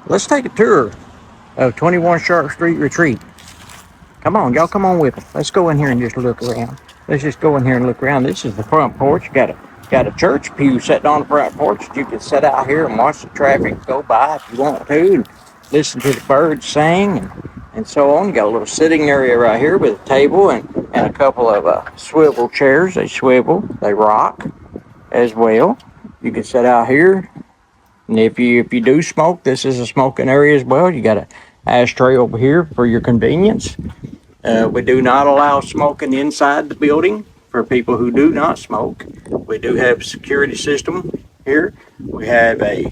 Let's take a tour of 21 Sharp Street Retreat. Come on, y'all, come on with us. Let's go in here and just look around. Let's just go in here and look around. This is the front porch. You got a church pew sitting on the front porch. You can sit out here and watch the traffic go by if you want to, and listen to the birds sing and so on. You got a little sitting area right here with a table and a couple of swivel chairs. They swivel, they rock as well. You can sit out here. And if you do smoke, this is a smoking area as well. You got an ashtray over here for your convenience. We do not allow smoking inside the building for people who do not smoke. We do have a security system here. We have a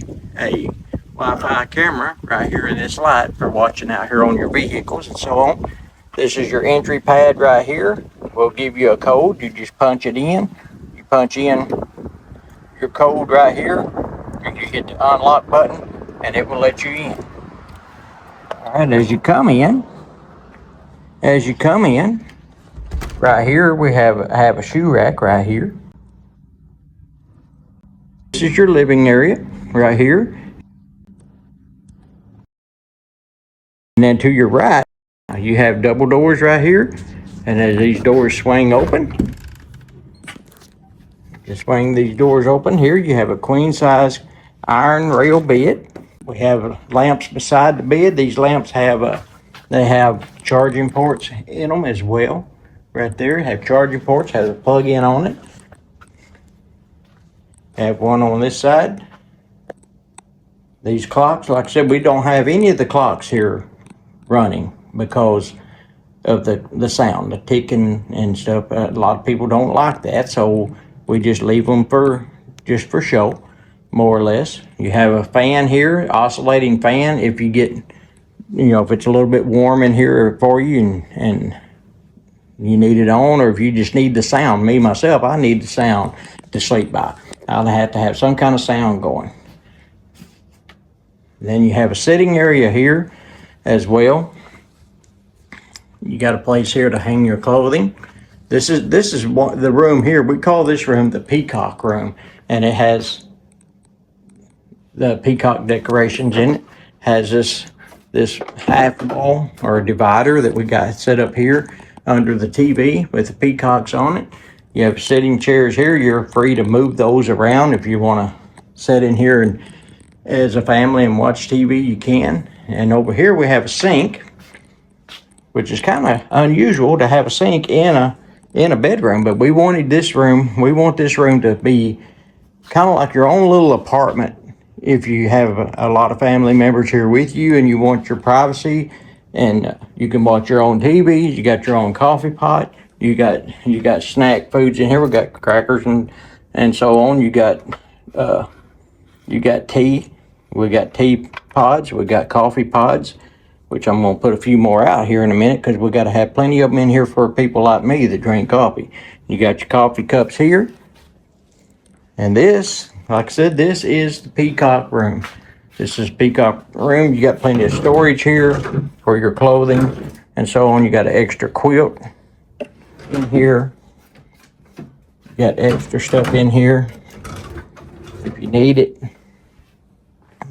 Wi-Fi camera right here in this light for watching out here on your vehicles and so on. This is your entry pad right here. We'll give you a code. You just punch it in. You punch in your code right here. You hit the unlock button and it will let you in. All right, as you come in, right here we have a shoe rack right here. This is your living area right here. And then to your right, you have double doors right here. And as these doors swing open, you swing these doors open here, you have a queen size iron rail bed. We have lamps beside the bed. These lamps have they have charging ports in them as well. Right there, have charging ports, has a plug-in on it. Have one on this side. These clocks, like I said, we don't have any of the clocks here running because of the sound, the ticking and stuff. A lot of people don't like that, so we just leave them for show, more or less. You have a fan here, oscillating fan. If you get, if it's a little bit warm in here for you and you need it on, or if you just need the sound. Me, myself, I need the sound to sleep by. I'll have to have some kind of sound going. Then you have a sitting area here as well. You got a place here to hang your clothing. This is the room here. We call this room the peacock room, and it has the peacock decorations in it. Has this half wall or divider that we got set up here under the TV with the peacocks on it. You have sitting chairs here. You're free to move those around if you want to sit in here and as a family and watch TV, you can. And over here we have a sink, which is kind of unusual to have a sink in a bedroom, but we want this room to be kind of like your own little apartment. If you have a lot of family members here with you and you want your privacy, and you can watch your own TV, you got your own coffee pot, you got snack foods in here. We got crackers and so on. You got tea. We got tea pods. We got coffee pods, which I'm gonna put a few more out here in a minute because we got to have plenty of them in here for people like me that drink coffee. You got your coffee cups here, and this, like I said, this is the peacock room. This is peacock room. You got plenty of storage here for your clothing and so on. You got an extra quilt in here. You got extra stuff in here if you need it.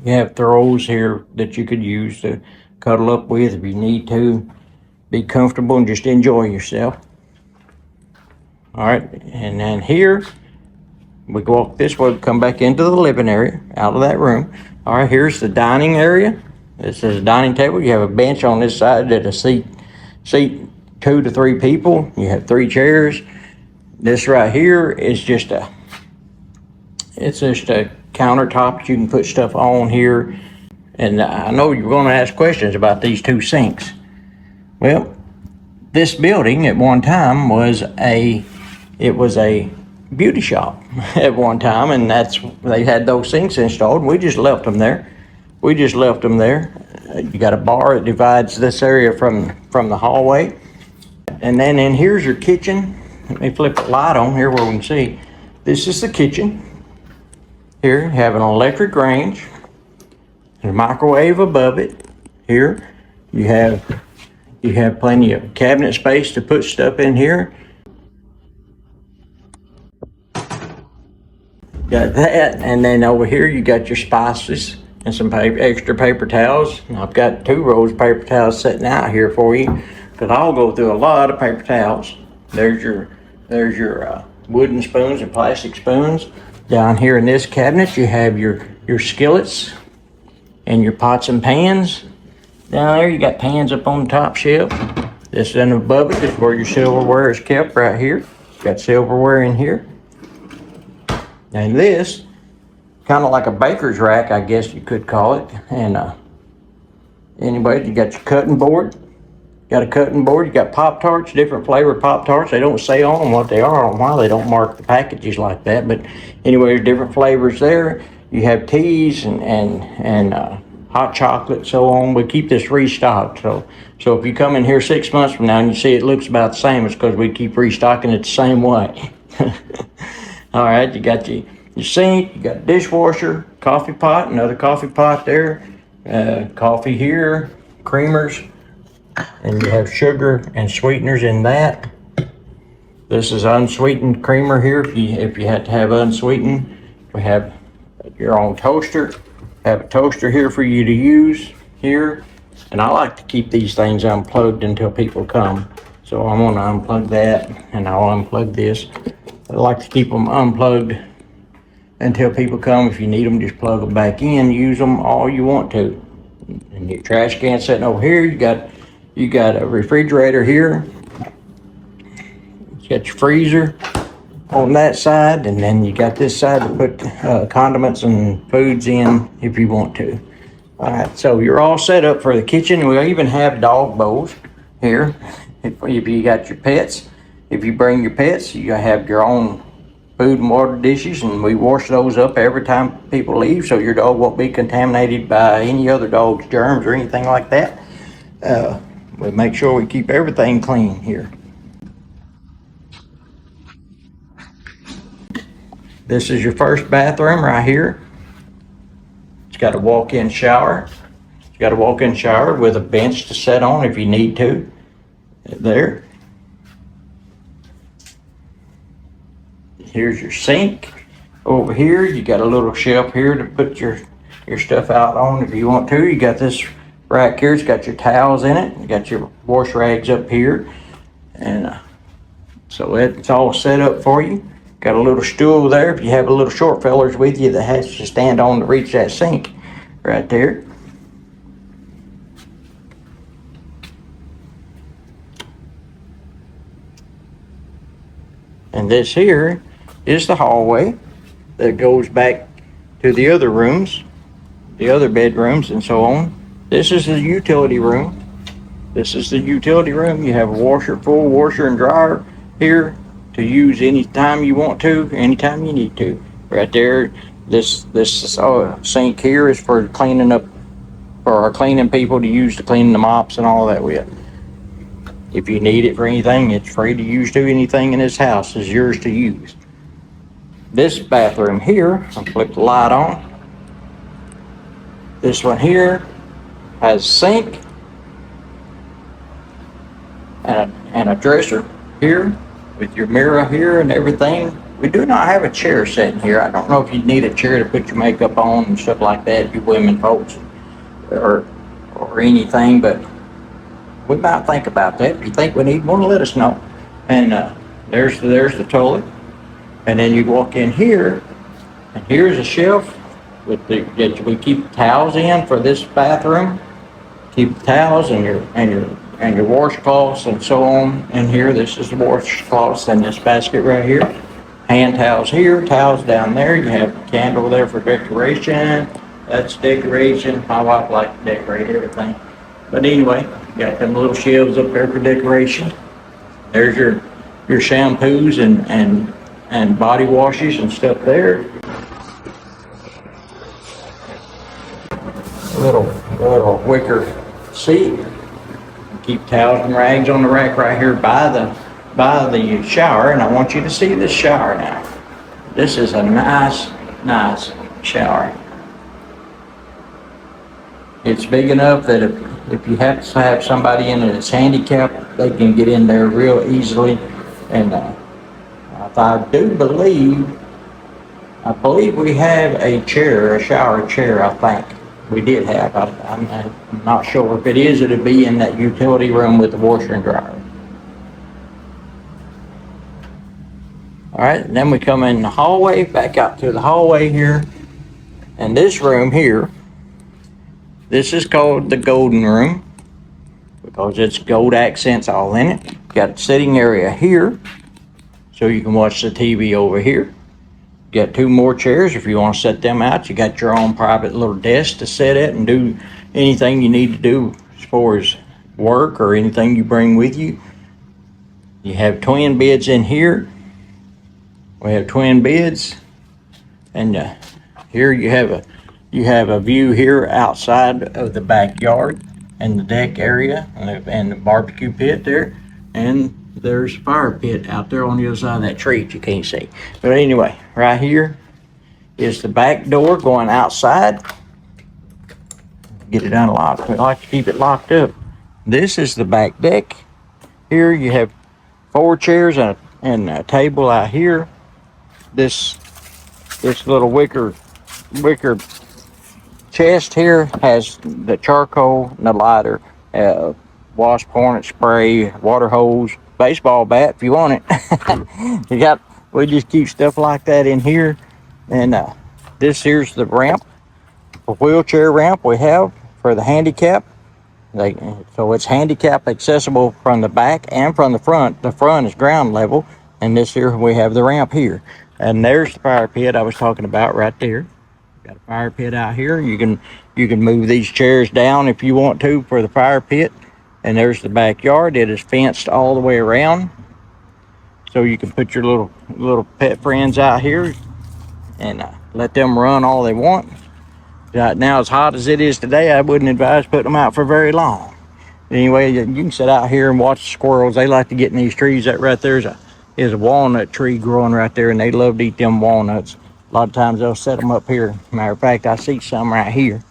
You have throws here that you could use to cuddle up with if you need to. Be comfortable and just enjoy yourself. All right, and then here, we walk this way, come back into the living area, out of that room. All right, here's the dining area. This is a dining table. You have a bench on this side that'll seat 2 to 3 people. You have 3 chairs. This right here is just a countertop that you can put stuff on here. And I know you're going to ask questions about these 2 sinks. Well, this building at one time was a beauty shop at one time, and they had those sinks installed. We just left them there. You got a bar that divides this area from the hallway. And then here's your kitchen. Let me flip the light on here where we can see. This is the kitchen. Here you have an electric range. There's a microwave above it. Here you have plenty of cabinet space to put stuff in here. Got that, and then over here you got your spices and some extra paper towels. I've got 2 rolls of paper towels sitting out here for you, because I'll go through a lot of paper towels. There's your wooden spoons and plastic spoons. Down here in this cabinet, you have your skillets and your pots and pans. Down there, you got pans up on the top shelf. This and above it is where your silverware is kept right here. Got silverware in here. And this, kind of like a baker's rack, I guess you could call it. And anyway, you got your cutting board. Got a cutting board. You got Pop-Tarts, different flavor Pop-Tarts. They don't say on them what they are on why they don't mark the packages like that. But anyway, there's different flavors there. You have teas and hot chocolate, so on. We keep this restocked. So if you come in here 6 months from now and you see it looks about the same, it's because we keep restocking it the same way. All right, you got your sink, you got a dishwasher, coffee pot, another coffee pot there, coffee here, creamers, and you have sugar and sweeteners in that. This is unsweetened creamer here. If you had to have unsweetened, we have your own toaster. Have a toaster here for you to use here. And I like to keep these things unplugged until people come. So I'm gonna unplug that and I'll unplug this. I like to keep them unplugged until people come. If you need them, just plug them back in, use them all you want to. And your trash can sitting over here, you got a refrigerator here. You got your freezer on that side, and then you got this side to put condiments and foods in if you want to. All right, so you're all set up for the kitchen. We even have dog bowls here. If you got your pets, if you bring your pets, you have your own food and water dishes, and we wash those up every time people leave, so your dog won't be contaminated by any other dog's germs or anything like that. We make sure we keep everything clean here. This is your first bathroom right here. It's got a walk-in shower. It's got a walk-in shower with a bench to sit on if you need to. There. Here's your sink. Over here, you got a little shelf here to put your stuff out on if you want to. You got this rack here. It's got your towels in it. You got your wash rags up here. And so it's all set up for you. Got a little stool there if you have a little short fellers with you that has to stand on to reach that sink right there. And this here is the hallway that goes back to the other rooms, the other bedrooms and so on. This is the utility room. This is the utility room. You have a washer, full washer and dryer here to use anytime you want to, anytime you need to. Right there, this sink here is for cleaning up, for our cleaning people to use to clean the mops and all that with. If you need it for anything, it's free to use to. Anything in this house is yours to use. This bathroom here, I'll flip the light on. This one here has a sink and a dresser here with your mirror here and everything. We do not have a chair sitting here. I don't know if you need a chair to put your makeup on and stuff like that, you women folks, or anything, but we might think about that. If you think we need one, let us know. And there's the toilet. And then you walk in here, and here's a shelf with that we keep towels in for this bathroom. Keep the towels and your washcloths and so on in here. This is the washcloths in this basket right here. Hand towels here, towels down there. You have a candle there for decoration. That's decoration. My wife likes to decorate everything. But anyway, you got them little shelves up there for decoration. There's your shampoos and body washes and stuff there. Little wicker seat. Keep towels and rags on the rack right here by the shower, and I want you to see this shower now. This is a nice shower. It's big enough that if you have to have somebody in that's handicapped, they can get in there real easily. And I believe we have a chair, a shower chair, I think. we did have. I'm not sure if it is. It'd be in that utility room with the washer and dryer. All right, and then we come in the hallway, back out to the hallway here. And this room here, this is called the golden room because it's gold accents all in it. Got a sitting area here, so you can watch the TV over here. Got two more chairs if you want to set them out. You got your own private little desk to sit at and do anything you need to do as far as work or anything you bring with you. You have twin beds in here. We have twin beds, and here you have a view here outside of the backyard and the deck area and the barbecue pit there, and there's a fire pit out there on the other side of that tree that you can't see. But anyway, right here is the back door going outside. Get it unlocked. We like to keep it locked up. This is the back deck. Here you have 4 chairs and a table out here. This little wicker chest here has the charcoal and the lighter, wasp hornet spray, water hose, baseball bat if you want it. We just keep stuff like that in here. And this here's the ramp, a wheelchair ramp we have for the handicap. So it's handicap accessible from the back and from the front. The front is ground level, and this here we have the ramp here. And there's the fire pit I was talking about right there. Got a fire pit out here. You can move these chairs down if you want to for the fire pit. And there's the backyard. It is fenced all the way around, so you can put your little pet friends out here and let them run all they want. Right now, as hot as it is today, I wouldn't advise putting them out for very long. Anyway, you can sit out here and watch the squirrels. They like to get in these trees. That right there is a walnut tree growing right there, and they love to eat them walnuts. A lot of times they'll set them up here. Matter of fact, I see some right here.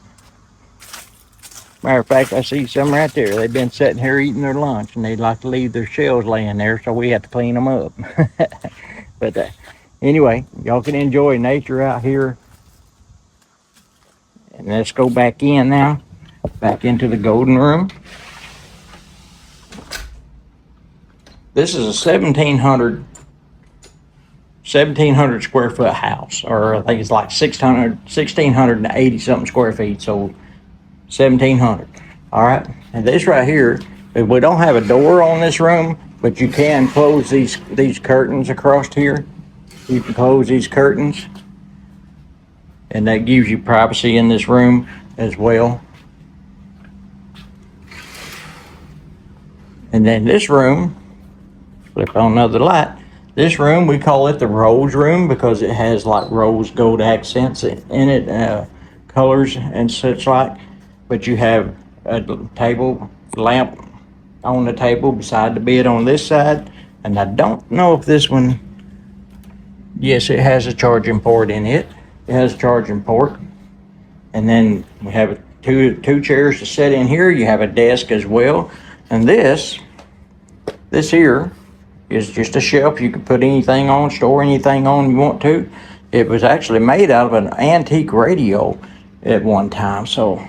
I see some right there. They've been sitting here eating their lunch, and they like to leave their shells laying there, so we have to clean them up. But anyway, y'all can enjoy nature out here. And let's go back in now, back into the golden room. This is a 1,700 square foot house, or I think it's like 1,680 something square feet, so 1,700. All right, and this right here, we don't have a door on this room, but you can close these curtains across here. You can close these curtains, and that gives you privacy in this room as well. And then this room, flip on another light. This room, we call it the rose room because it has like rose gold accents in it, colors and such like. But you have a table lamp on the table beside the bed on this side. And I don't know if this one, yes, it has a charging port in it. It has a charging port. And then we have two chairs to sit in here. You have a desk as well. And this here is just a shelf you can put anything on, store anything on you want to. It was actually made out of an antique radio at one time. So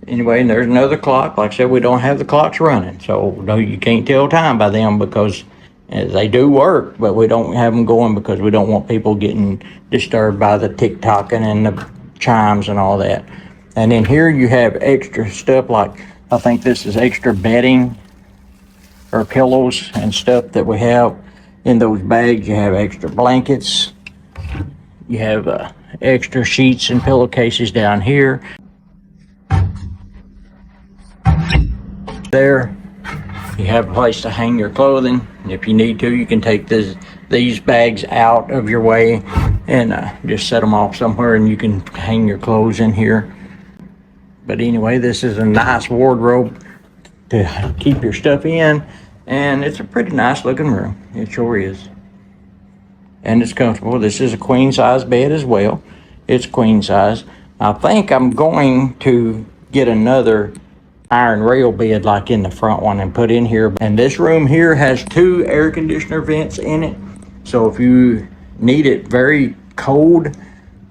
anyway, and there's another clock. Like I said, we don't have the clocks running, so no, you can't tell time by them because they do work, but we don't have them going because we don't want people getting disturbed by the tick-tocking and the chimes and all that. And then here you have extra stuff like, I think this is extra bedding or pillows and stuff that we have in those bags. You have extra blankets. You have extra sheets and pillowcases down here. There, you have a place to hang your clothing. If you need to, you can take these bags out of your way and just set them off somewhere, and you can hang your clothes in here. But anyway, this is a nice wardrobe to keep your stuff in, and it's a pretty nice looking room. It sure is. And it's comfortable. This is a queen size bed as well. It's queen size. I think I'm going to get another iron rail bed like in the front one and put in here. And this room here has 2 air conditioner vents in it. So if you need it very cold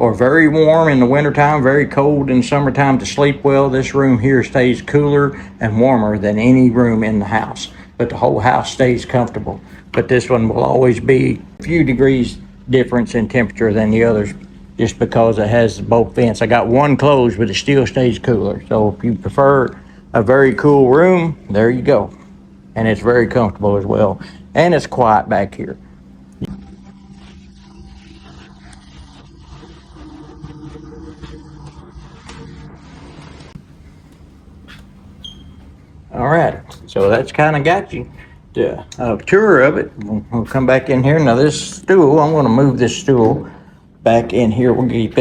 or very warm in the wintertime, very cold in summertime to sleep well, this room here stays cooler and warmer than any room in the house. But the whole house stays comfortable. But this one will always be a few degrees difference in temperature than the others, just because it has both vents. I got one closed, but it still stays cooler. So if you prefer a very cool room, there you go. And it's very comfortable as well. And it's quiet back here. All right, so that's kind of got you the tour of it. We'll come back in here. Now this stool, I'm going to move this stool back in here. Keep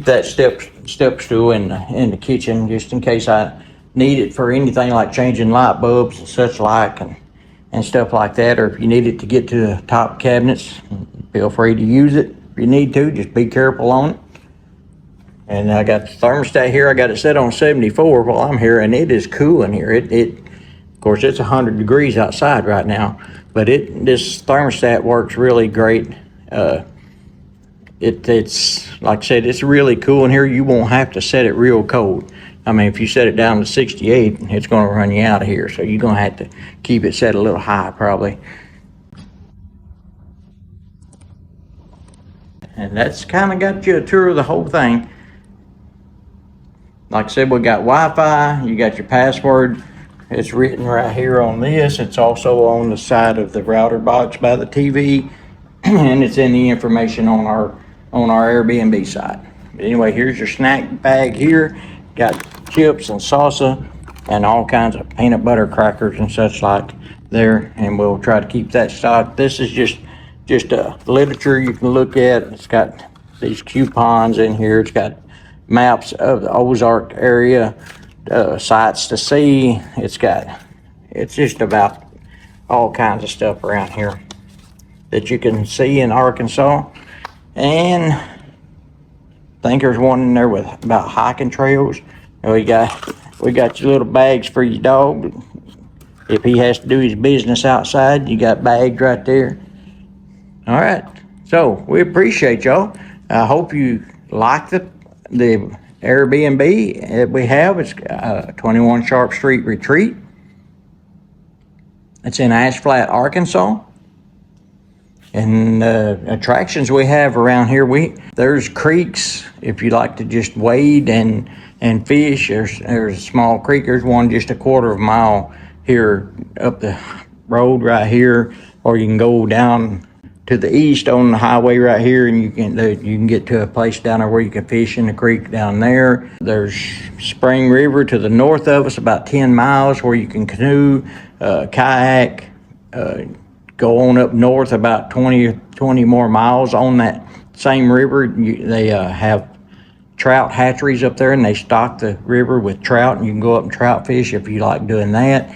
that step stool in the kitchen, just in case I need it for anything like changing light bulbs and such like, and stuff like that. Or if you need it to get to the top cabinets, feel free to use it. If you need to, just be careful on it. And I got the thermostat here. I got it set on 74 while I'm here, and it is cool in here. Of course, it's 100 degrees outside right now, but this thermostat works really great. It's like I said, it's really cool in here. You won't have to set it real cold. I mean, if you set it down to 68, it's going to run you out of here. So you're going to have to keep it set a little high probably. And that's kind of got you a tour of the whole thing. Like I said, we got Wi-Fi. You got your password. It's written right here on this. It's also on the side of the router box by the TV, and it's in the information on our Airbnb site. But anyway, here's your snack bag here. Got chips and salsa and all kinds of peanut butter crackers and such like there, and we'll try to keep that stocked. This is just literature you can look at. It's got these coupons in here. It's got maps of the Ozark area, sights to see. It's just about all kinds of stuff around here that you can see in Arkansas. And I think there's one in there with about hiking trails. We got your little bags for your dog. If he has to do his business outside, you got bags right there. All right, so we appreciate y'all. I hope you like the Airbnb that we have. It's 21 Sharp Street Retreat. It's in Ash Flat, Arkansas. And attractions we have around here, there's creeks if you like to just wade and fish. There's a small creek. There's one just a quarter of a mile here up the road right here, or you can go down to the east on the highway right here, and you can get to a place down there where you can fish in the creek down there. There's Spring River to the north of us, about 10 miles, where you can canoe, kayak, go on up north about 20 more miles on that same river. They have trout hatcheries up there, and they stock the river with trout, and you can go up and trout fish if you like doing that.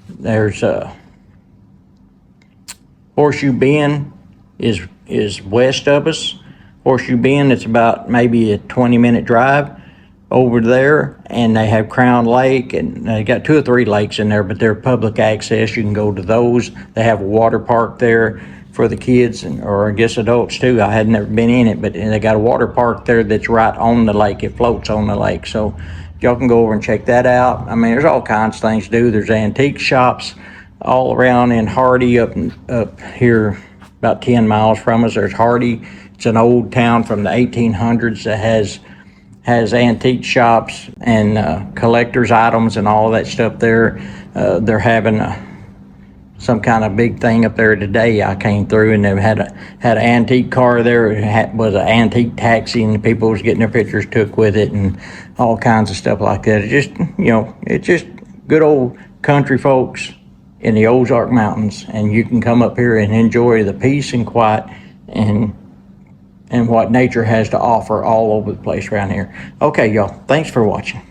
There's Horseshoe Bend is west of us. Horseshoe Bend, it's about maybe a 20-minute drive over there, and they have Crown Lake, and they got 2 or 3 lakes in there, but they're public access. You can go to those. They have a water park there for the kids, or I guess adults too. I had never been in it, but they got a water park there that's right on the lake. It floats on the lake, so y'all can go over and check that out. I mean, there's all kinds of things to do. There's antique shops all around in Hardy, up here about 10 miles from us. There's Hardy. It's an old town from the 1800s that has antique shops and collector's items and all that stuff there. They're having some kind of big thing up there today. I came through, and they had an antique car there. It was an antique taxi, and people was getting their pictures took with it, and all kinds of stuff like that. It's just good old country folks in the Ozark Mountains, and you can come up here and enjoy the peace and quiet and what nature has to offer all over the place around here. Okay, y'all, thanks for watching.